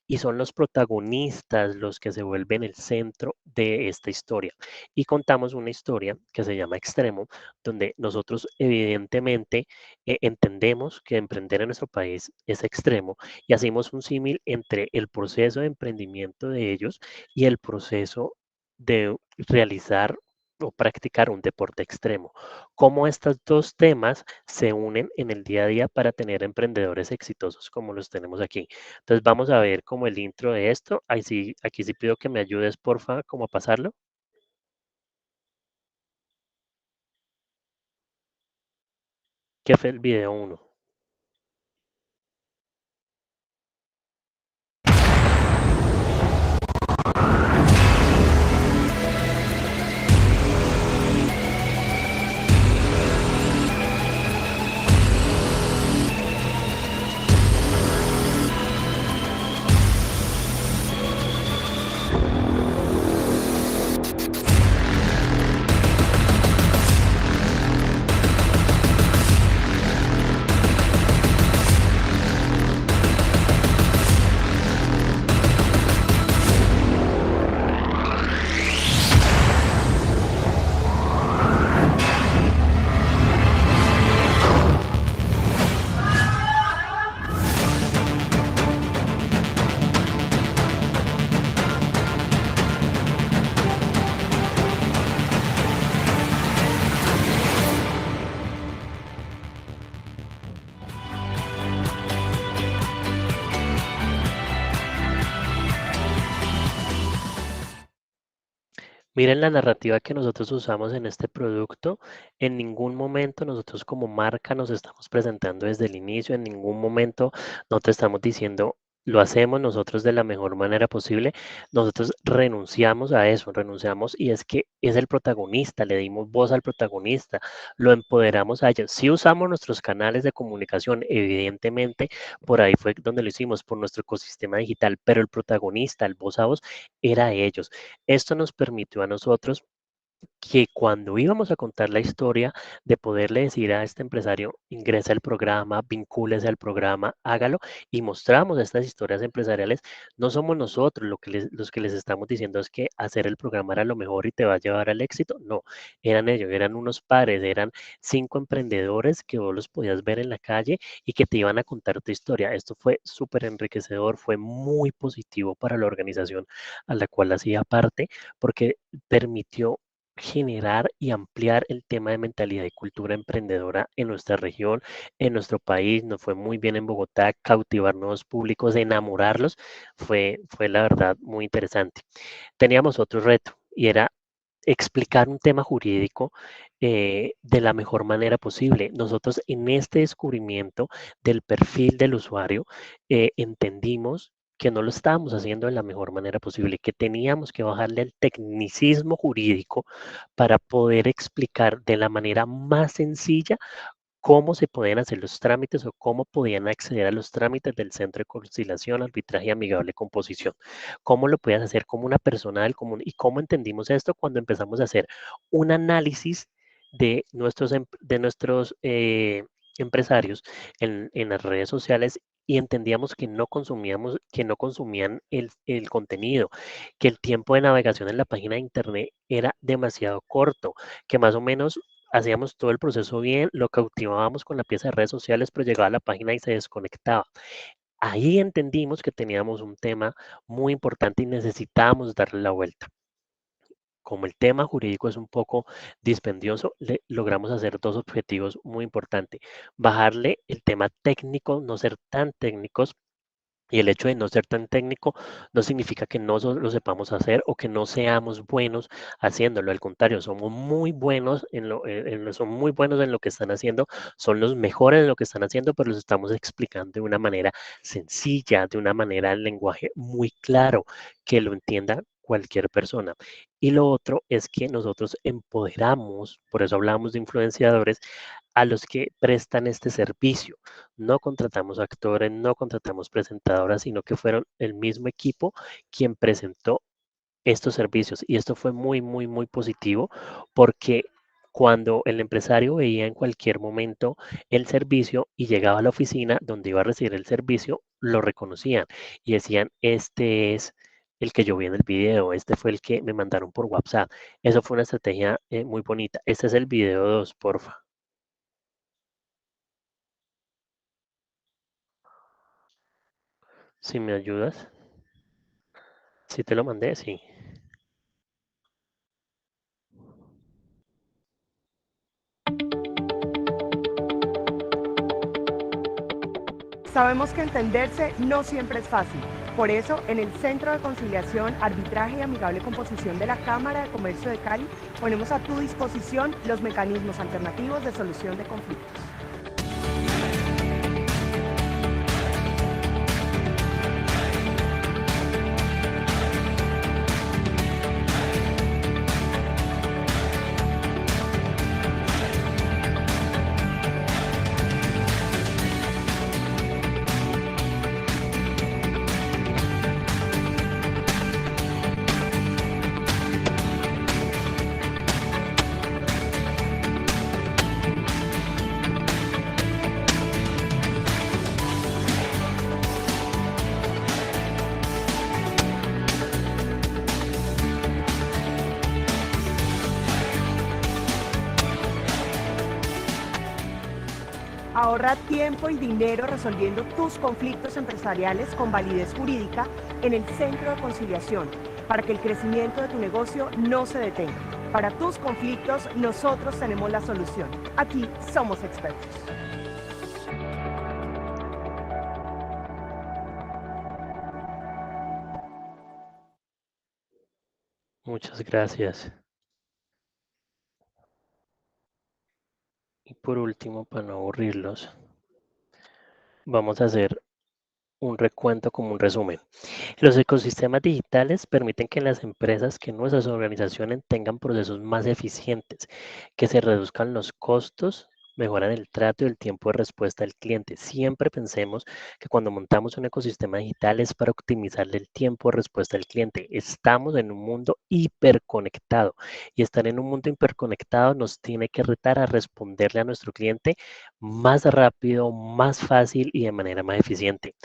y son los protagonistas los que se vuelven el centro de esta historia. Y contamos una historia que se llama Extremo, donde nosotros evidentemente entendemos que emprender en nuestro país es extremo y hacemos un símil entre el proceso de emprendimiento de ellos y el proceso de realizar o practicar un deporte extremo. Cómo estos dos temas se unen en el día a día para tener emprendedores exitosos como los tenemos aquí. Entonces vamos a ver como el intro de esto. Ahí sí, aquí sí pido que me ayudes, porfa, como a pasarlo. ¿Qué fue el video uno? Miren la narrativa que nosotros usamos en este producto. En ningún momento nosotros como marca nos estamos presentando desde el inicio. En ningún momento no te estamos diciendo lo hacemos nosotros de la mejor manera posible. Nosotros renunciamos a eso, renunciamos y es que es el protagonista, le dimos voz al protagonista, lo empoderamos a ellos. Sí usamos nuestros canales de comunicación, evidentemente, por ahí fue donde lo hicimos, por nuestro ecosistema digital, pero el protagonista, el voz a voz, era ellos. Esto nos permitió a nosotros que cuando íbamos a contar la historia de poderle decir a este empresario, ingresa al programa, vincúlese al programa, hágalo y mostramos estas historias empresariales, no somos nosotros los que les estamos diciendo es que hacer el programa era lo mejor y te va a llevar al éxito. No, eran ellos, eran unos pares, eran 5 emprendedores que vos los podías ver en la calle y que te iban a contar tu historia. Esto fue súper enriquecedor, fue muy positivo para la organización a la cual hacía parte porque permitió generar y ampliar el tema de mentalidad y cultura emprendedora en nuestra región, en nuestro país. Nos fue muy bien en Bogotá, cautivar nuevos públicos, enamorarlos. Fue la verdad muy interesante. Teníamos otro reto y era explicar un tema jurídico de la mejor manera posible. Nosotros en este descubrimiento del perfil del usuario entendimos que no lo estábamos haciendo de la mejor manera posible, que teníamos que bajarle el tecnicismo jurídico para poder explicar de la manera más sencilla cómo se podían hacer los trámites o cómo podían acceder a los trámites del Centro de Conciliación, Arbitraje y Amigable Composición. Cómo lo podías hacer como una persona del común y cómo entendimos esto cuando empezamos a hacer un análisis de nuestros empresarios en las redes sociales y entendíamos que no consumían el contenido, que el tiempo de navegación en la página de internet era demasiado corto, que más o menos hacíamos todo el proceso bien, lo cautivábamos con la pieza de redes sociales, pero llegaba a la página y se desconectaba. Ahí entendimos que teníamos un tema muy importante y necesitábamos darle la vuelta. Como el tema jurídico es un poco dispendioso, logramos hacer dos objetivos muy importantes. Bajarle el tema técnico, no ser tan técnicos, y el hecho de no ser tan técnico no significa que no lo sepamos hacer o que no seamos buenos haciéndolo. Al contrario, somos muy buenos son muy buenos en lo que están haciendo, son los mejores en lo que están haciendo, pero los estamos explicando de una manera sencilla, de una manera del lenguaje muy claro, que lo entienda cualquier persona. Y lo otro es que nosotros empoderamos, por eso hablamos de influenciadores, a los que prestan este servicio. No contratamos actores, no contratamos presentadoras, sino que fueron el mismo equipo quien presentó estos servicios. Y esto fue muy, muy, muy positivo porque cuando el empresario veía en cualquier momento el servicio y llegaba a la oficina donde iba a recibir el servicio, lo reconocían y decían, este es el que yo vi en el video, este fue el que me mandaron por WhatsApp. Eso fue una estrategia muy bonita. Este es el video 2, porfa. Si me ayudas. Si te lo mandé, sí. Sabemos que entenderse no siempre es fácil. Por eso, en el Centro de Conciliación, Arbitraje y Amigable Composición de la Cámara de Comercio de Cali, ponemos a tu disposición los mecanismos alternativos de solución de conflictos. Ahorra tiempo y dinero resolviendo tus conflictos empresariales con validez jurídica en el Centro de Conciliación, para que el crecimiento de tu negocio no se detenga. Para tus conflictos, nosotros tenemos la solución. Aquí somos expertos. Muchas gracias. Y por último, para no aburrirlos, vamos a hacer un recuento como un resumen. Los ecosistemas digitales permiten que las empresas, que nuestras organizaciones tengan procesos más eficientes, que se reduzcan los costos, mejoran el trato y el tiempo de respuesta al cliente. Siempre pensemos que cuando montamos un ecosistema digital es para optimizarle el tiempo de respuesta al cliente. Estamos en un mundo hiperconectado y estar en un mundo hiperconectado nos tiene que retar a responderle a nuestro cliente más rápido, más fácil y de manera más eficiente.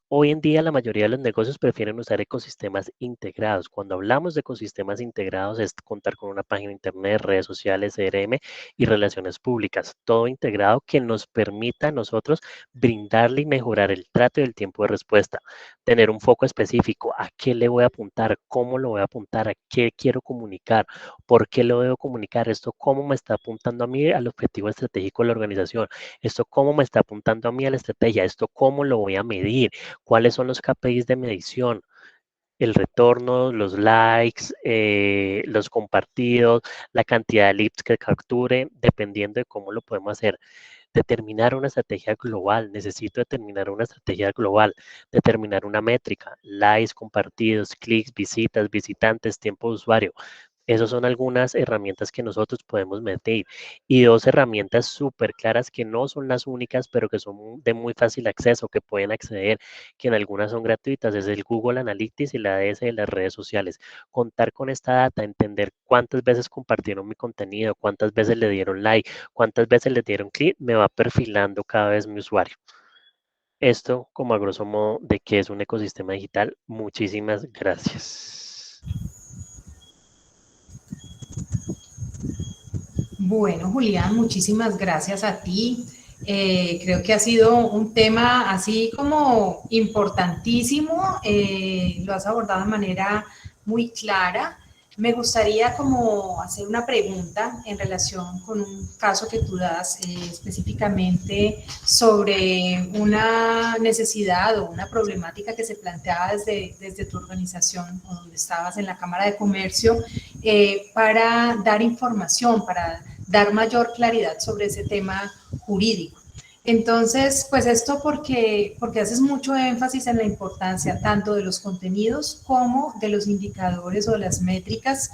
Hoy en día la mayoría de los negocios prefieren usar ecosistemas integrados. Cuando hablamos de ecosistemas integrados es contar con una página de internet, redes sociales, CRM y relaciones públicas. Todo integrado que nos permita a nosotros brindarle y mejorar el trato y el tiempo de respuesta. Tener un foco específico. ¿A qué le voy a apuntar? ¿Cómo lo voy a apuntar? ¿A qué quiero comunicar? ¿Por qué lo debo comunicar? ¿Esto cómo me está apuntando a mí al objetivo estratégico de la organización? ¿Esto cómo me está apuntando a mí a la estrategia? ¿Esto cómo lo voy a medir? ¿Cuáles son los KPIs de medición? El retorno, los likes, los compartidos, la cantidad de leads que capture, dependiendo de cómo lo podemos hacer. Determinar una estrategia global. Necesito determinar una estrategia global. Determinar una métrica. Likes, compartidos, clics, visitas, visitantes, tiempo de usuario. Esas son algunas herramientas que nosotros podemos medir y dos herramientas súper claras que no son las únicas, pero que son de muy fácil acceso, que pueden acceder, que en algunas son gratuitas, es el Google Analytics y la ADS de las redes sociales. Contar con esta data, entender cuántas veces compartieron mi contenido, cuántas veces le dieron like, cuántas veces le dieron clic, me va perfilando cada vez mi usuario. Esto como a grosso modo de qué es un ecosistema digital. Muchísimas gracias. Bueno, Julián, muchísimas gracias a ti. Creo que ha sido un tema así como importantísimo, lo has abordado de manera muy clara. Me gustaría como hacer una pregunta en relación con un caso que tú das específicamente sobre una necesidad o una problemática que se planteaba desde tu organización o donde estabas en la Cámara de Comercio para dar información, para dar mayor claridad sobre ese tema jurídico. Entonces, pues esto porque haces mucho énfasis en la importancia tanto de los contenidos como de los indicadores o las métricas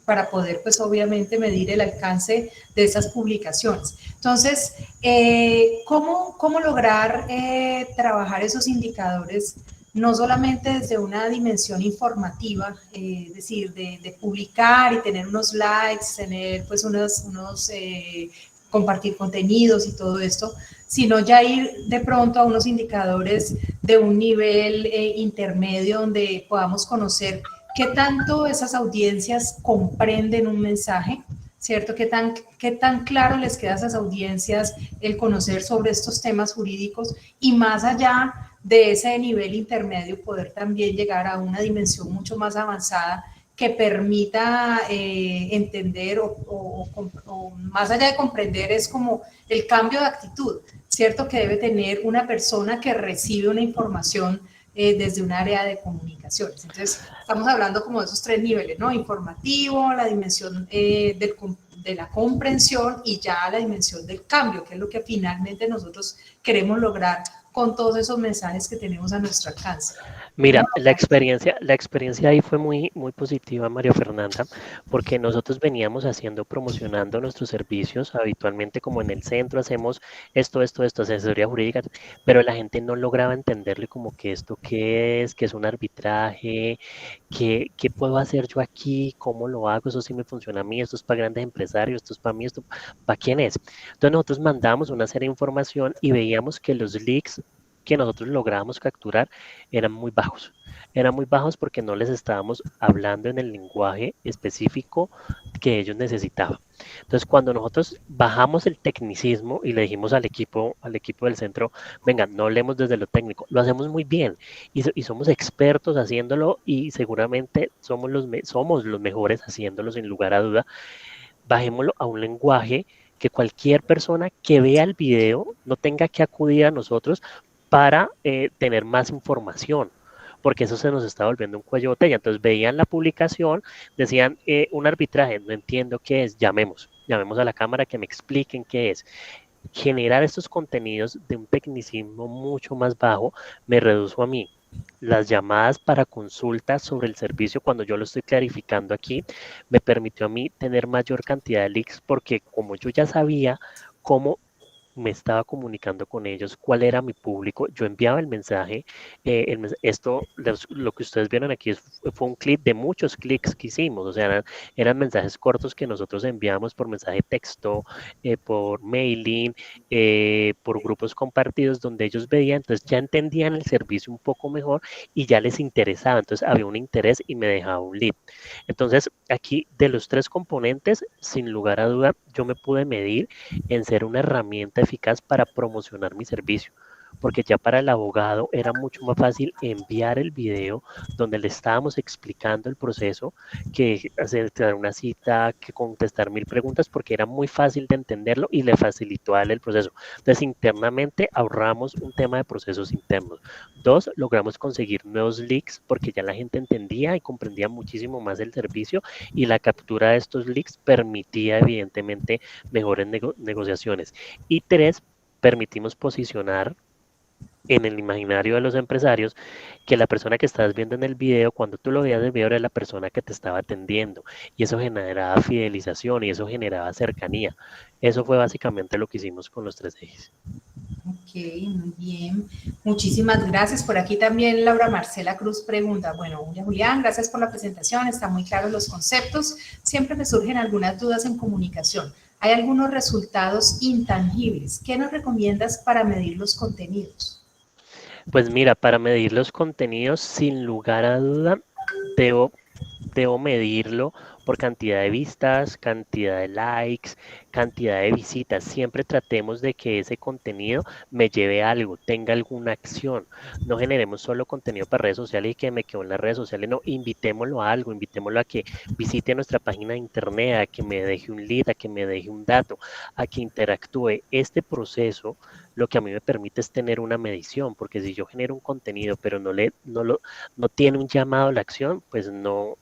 para poder, pues obviamente, medir el alcance de esas publicaciones. Entonces, ¿cómo lograr trabajar esos indicadores? No solamente desde una dimensión informativa, es decir, de publicar y tener unos likes, tener pues compartir contenidos y todo esto, sino ya ir de pronto a unos indicadores de un nivel intermedio donde podamos conocer qué tanto esas audiencias comprenden un mensaje, ¿cierto? Qué tan claro les queda a esas audiencias el conocer sobre estos temas jurídicos y más allá de ese nivel intermedio poder también llegar a una dimensión mucho más avanzada que permita entender o más allá de comprender es como el cambio de actitud, ¿cierto? Que debe tener una persona que recibe una información desde un área de comunicaciones. Entonces, estamos hablando como de esos tres niveles, ¿no? Informativo, la dimensión de la comprensión y ya la dimensión del cambio, que es lo que finalmente nosotros queremos lograr con todos esos mensajes que tenemos a nuestro alcance. Mira, la experiencia ahí fue muy, muy positiva, María Fernanda, porque nosotros veníamos promocionando nuestros servicios habitualmente como en el centro, hacemos esto, asesoría jurídica, pero la gente no lograba entenderle como que esto qué es un arbitraje, qué puedo hacer yo aquí, cómo lo hago, eso sí me funciona a mí, esto es para grandes empresarios, esto es para mí, esto para quién es. Entonces nosotros mandamos una serie de información y veíamos que los leaks que nosotros lográbamos capturar eran muy bajos. Eran muy bajos porque no les estábamos hablando en el lenguaje específico que ellos necesitaban. Entonces, cuando nosotros bajamos el tecnicismo y le dijimos al equipo del centro, venga, no hablemos desde lo técnico, lo hacemos muy bien y somos expertos haciéndolo y seguramente somos los mejores haciéndolo sin lugar a duda. Bajémoslo a un lenguaje que cualquier persona que vea el video no tenga que acudir a nosotros para tener más información, porque eso se nos está volviendo un cuello de botella. Entonces veían la publicación, decían un arbitraje, no entiendo qué es, llamemos a la cámara que me expliquen qué es. Generar estos contenidos de un tecnicismo mucho más bajo me redujo a mí las llamadas para consultas sobre el servicio cuando yo lo estoy clarificando aquí, me permitió a mí tener mayor cantidad de leads porque como yo ya sabía cómo me estaba comunicando con ellos, cuál era mi público, yo enviaba el mensaje, lo que ustedes vieron aquí fue un clip de muchos clics que hicimos, o sea, eran mensajes cortos que nosotros enviamos por mensaje de texto, por mailing, por grupos compartidos donde ellos veían, entonces ya entendían el servicio un poco mejor y ya les interesaba, entonces había un interés y me dejaba un lead. Entonces, aquí de los tres componentes, sin lugar a duda, yo me pude medir en ser una herramienta eficaz para promocionar mi servicio, porque ya para el abogado era mucho más fácil enviar el video donde le estábamos explicando el proceso que hacer una cita, que contestar 1000 preguntas, porque era muy fácil de entenderlo y le facilitó a él el proceso. Entonces, internamente ahorramos un tema de procesos internos. 2, logramos conseguir nuevos leads porque ya la gente entendía y comprendía muchísimo más el servicio y la captura de estos leads permitía evidentemente mejores negociaciones. Y 3, permitimos posicionar en el imaginario de los empresarios que la persona que estás viendo en el video, cuando tú lo veías en el video, era la persona que te estaba atendiendo y eso generaba fidelización y eso generaba cercanía. Eso fue básicamente lo que hicimos con los 3 ejes. Ok, muy bien. Muchísimas gracias. Por aquí también Laura Marcela Cruz pregunta, bueno, Julián, gracias por la presentación, están muy claros los conceptos. Siempre me surgen algunas dudas en comunicación. Hay algunos resultados intangibles. ¿Qué nos recomiendas para medir los contenidos? Pues mira, para medir los contenidos, sin lugar a duda, debo medirlo por cantidad de vistas, cantidad de likes, cantidad de visitas. Siempre tratemos de que ese contenido me lleve a algo, tenga alguna acción. No generemos solo contenido para redes sociales y que me quedo en las redes sociales. No, invitémoslo a algo, invitémoslo a que visite nuestra página de internet, a que me deje un lead, a que me deje un dato, a que interactúe. Este proceso lo que a mí me permite es tener una medición, porque si yo genero un contenido pero no tiene un llamado a la acción, pues no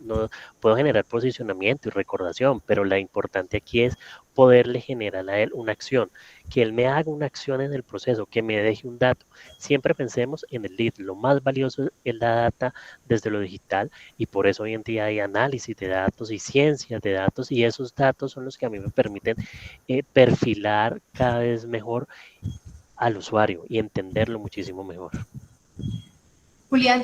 puedo generar posicionamiento y recordación, pero lo importante aquí es poderle generar a él una acción, que él me haga una acción en el proceso, que me deje un dato. Siempre pensemos en el lead, lo más valioso es la data desde lo digital y por eso hoy en día hay análisis de datos y ciencias de datos y esos datos son los que a mí me permiten perfilar cada vez mejor al usuario y entenderlo muchísimo mejor. Julián,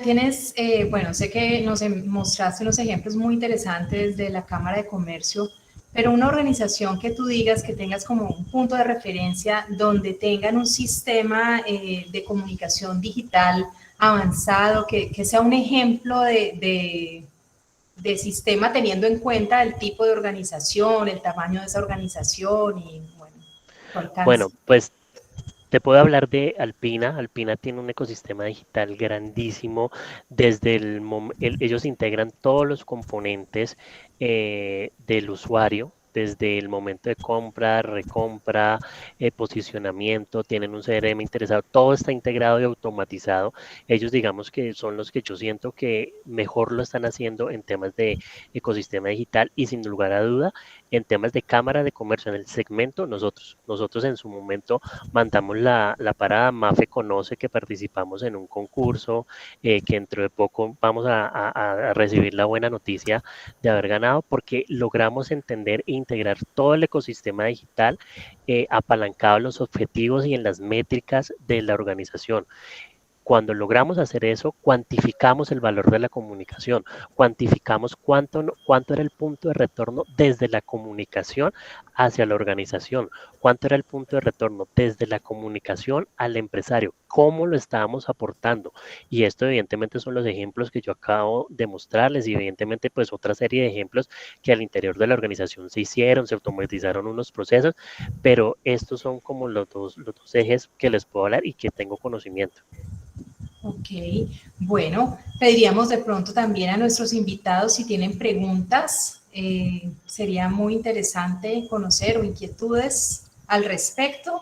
bueno, sé que nos mostraste unos ejemplos muy interesantes de la Cámara de Comercio, pero una organización que tú digas que tengas como un punto de referencia donde tengan un sistema de comunicación digital avanzado, que sea un ejemplo de sistema teniendo en cuenta el tipo de organización, el tamaño de esa organización y, bueno, su alcance. Bueno, pues te puedo hablar de Alpina. Alpina tiene un ecosistema digital grandísimo. Desde ellos integran todos los componentes del usuario, desde el momento de compra, recompra, posicionamiento, tienen un CRM interesado, todo está integrado y automatizado. Ellos digamos que son los que yo siento que mejor lo están haciendo en temas de ecosistema digital y sin lugar a duda en temas de cámara de comercio en el segmento, nosotros en su momento mandamos la parada. Mafe conoce que participamos en un concurso, que dentro de poco vamos a recibir la buena noticia de haber ganado porque logramos entender e integrar todo el ecosistema digital apalancado en los objetivos y en las métricas de la organización. Cuando logramos hacer eso, cuantificamos el valor de la comunicación, cuantificamos cuánto era el punto de retorno desde la comunicación hacia la organización, cuánto era el punto de retorno desde la comunicación al empresario, cómo lo estábamos aportando. Y esto evidentemente son los ejemplos que yo acabo de mostrarles y evidentemente pues otra serie de ejemplos que al interior de la organización se hicieron, se automatizaron unos procesos, pero estos son como los dos ejes que les puedo hablar y que tengo conocimiento. Ok, bueno, pediríamos de pronto también a nuestros invitados si tienen preguntas. Sería muy interesante conocer o inquietudes al respecto.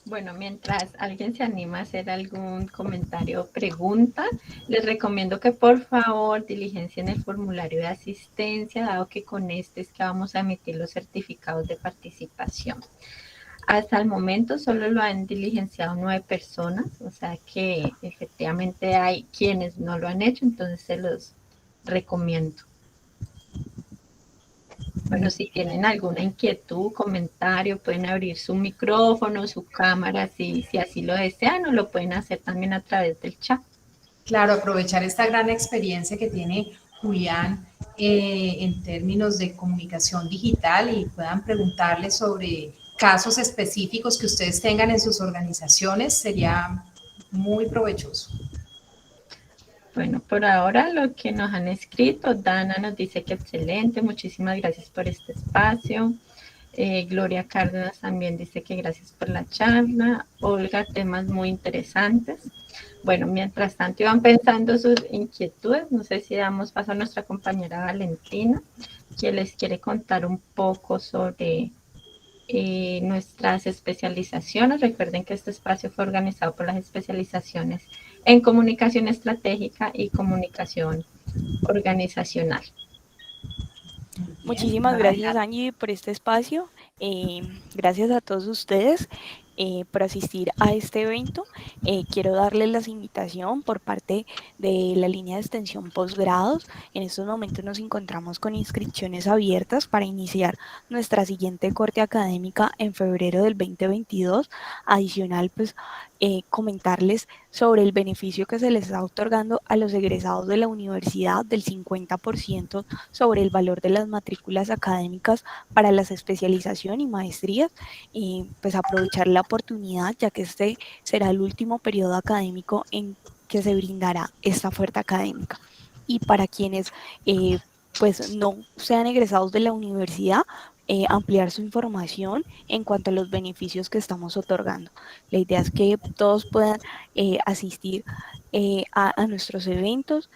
Bueno, mientras alguien se anima a hacer algún comentario o pregunta, les recomiendo que por favor diligencien el formulario de asistencia, dado que con este es que vamos a emitir los certificados de participación. Hasta el momento solo lo han diligenciado 9 personas, o sea que efectivamente hay quienes no lo han hecho, entonces se los recomiendo. Bueno, si tienen alguna inquietud, comentario, pueden abrir su micrófono, su cámara, si así lo desean, o lo pueden hacer también a través del chat. Claro, aprovechar esta gran experiencia que tiene Julián en términos de comunicación digital y puedan preguntarle sobre casos específicos que ustedes tengan en sus organizaciones, sería muy provechoso. Bueno, por ahora lo que nos han escrito, Dana nos dice que excelente, muchísimas gracias por este espacio. Gloria Cárdenas también dice que gracias por la charla. Olga, temas muy interesantes. Bueno, mientras tanto iban pensando sus inquietudes, no sé si damos paso a nuestra compañera Valentina, que les quiere contar un poco sobre nuestras especializaciones. Recuerden que este espacio fue organizado por las especializaciones en comunicación estratégica y comunicación organizacional. Muchísimas gracias, Angie, por este espacio. Gracias a todos ustedes por asistir a este evento. Quiero darles la invitación por parte de la línea de extensión posgrados. En estos momentos nos encontramos con inscripciones abiertas para iniciar nuestra siguiente corte académica en febrero del 2022. Adicional, pues comentarles sobre el beneficio que se les está otorgando a los egresados de la universidad del 50% sobre el valor de las matrículas académicas para las especialización y maestrías, y pues aprovechar la oportunidad, ya que este será el último periodo académico en que se brindará esta oferta académica. Y para quienes pues no sean egresados de la universidad, ampliar su información en cuanto a los beneficios que estamos otorgando. La idea es que todos puedan asistir a nuestros eventos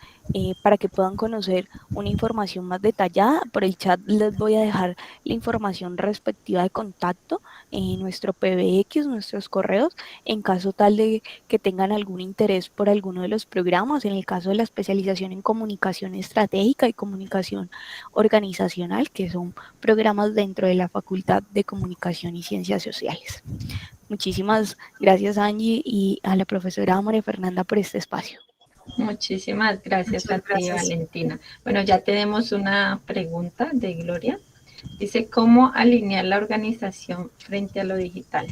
para que puedan conocer una información más detallada. Por el chat les voy a dejar la información respectiva de contacto, nuestro PBX, nuestros correos, en caso tal de que tengan algún interés por alguno de los programas, en el caso de la especialización en comunicación estratégica y comunicación organizacional, que son programas dentro de la Facultad de Comunicación y Ciencias Sociales. Muchísimas gracias, Angie, y a la profesora María Fernanda por este espacio. Muchísimas gracias Muchas a ti, Valentina. Bueno, ya tenemos una pregunta de Gloria. Dice, ¿cómo alinear la organización frente a lo digital?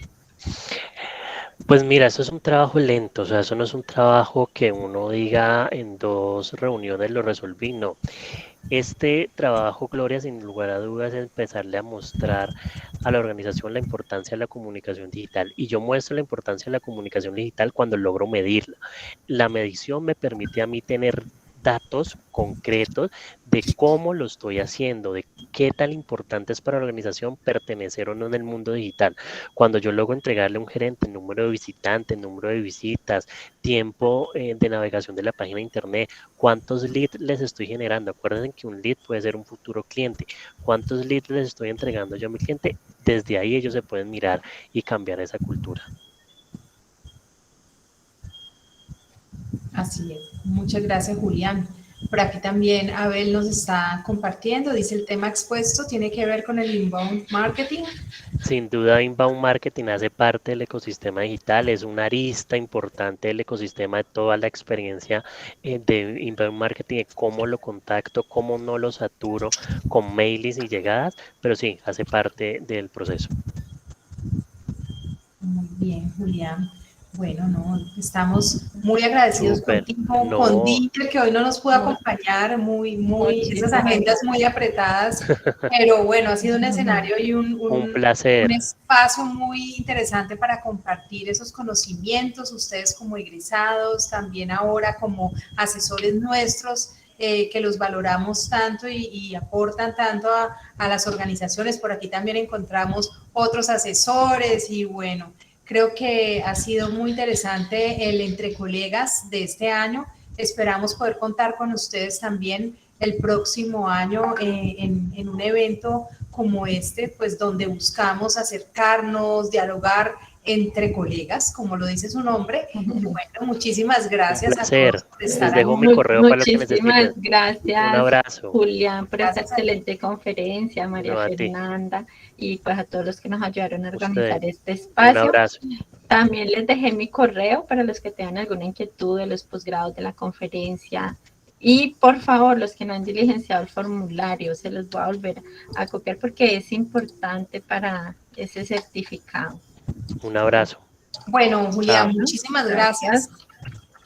Pues mira, eso es un trabajo lento, o sea, eso no es un trabajo que uno diga en 2 reuniones lo resolví, no. Este trabajo, Gloria, sin lugar a dudas, es empezarle a mostrar a la organización la importancia de la comunicación digital. Y yo muestro la importancia de la comunicación digital cuando logro medirla. La medición me permite a mí tener datos concretos de cómo lo estoy haciendo, de qué tan importante es para la organización pertenecer o no en el mundo digital. Cuando yo logro entregarle a un gerente el número de visitantes, número de visitas, tiempo de navegación de la página de internet, cuántos leads les estoy generando. Acuérdense que un lead puede ser un futuro cliente. ¿Cuántos leads les estoy entregando yo a mi cliente? Desde ahí ellos se pueden mirar y cambiar esa cultura. Así es. Muchas gracias, Julián. Por aquí también Abel nos está compartiendo, dice el tema expuesto tiene que ver con el inbound marketing. Sin duda, inbound marketing hace parte del ecosistema digital, es una arista importante del ecosistema de toda la experiencia de inbound marketing, de cómo lo contacto, cómo no lo saturo con mailings y llegadas, pero sí, hace parte del proceso. Muy bien, Julián. Bueno, no, estamos muy agradecidos Súper. contigo, No, con Dieter, que hoy no nos pudo acompañar, esas agendas muy apretadas, pero bueno, ha sido un escenario y un placer. un espacio muy interesante para compartir esos conocimientos, ustedes como egresados, también ahora como asesores nuestros, que los valoramos tanto y aportan tanto a las organizaciones. Por aquí también encontramos otros asesores y bueno, creo que ha sido muy interesante el Entre Colegas de este año. Esperamos poder contar con ustedes también el próximo año en un evento como este, pues donde buscamos acercarnos, dialogar entre colegas, como lo dice su nombre. Bueno, muchísimas gracias a todos por estar Les dejo aquí. mi correo para lo que Muchísimas necesiten. gracias, Un abrazo. Julián, por esta Gracias a ti. excelente conferencia, María No, a ti. Fernanda, y pues a todos los que nos ayudaron a organizar Ustedes. este Un espacio. abrazo. También les dejé mi correo para los que tengan alguna inquietud de los posgrados de la conferencia. Y por favor, los que no han diligenciado el formulario, se los voy a volver a copiar porque es importante para ese certificado. Un abrazo. Bueno, Julián, Chao. muchísimas gracias.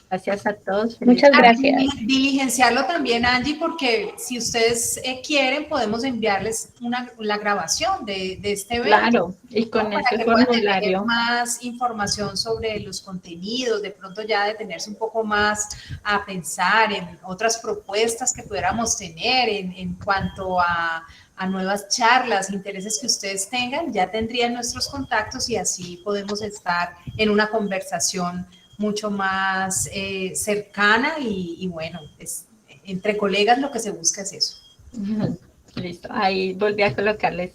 Gracias a todos. Muchas gracias. Diligenciarlo también, Angie, porque si ustedes quieren, podemos enviarles la grabación de este evento. Claro, y con para ese que puedan tener formulario. más información sobre los contenidos, de pronto ya detenerse un poco más a pensar en otras propuestas que pudiéramos tener en cuanto a nuevas charlas, intereses que ustedes tengan, ya tendrían nuestros contactos y así podemos estar en una conversación mucho más cercana y bueno, pues, entre colegas lo que se busca es eso. Listo, ahí volví a colocarles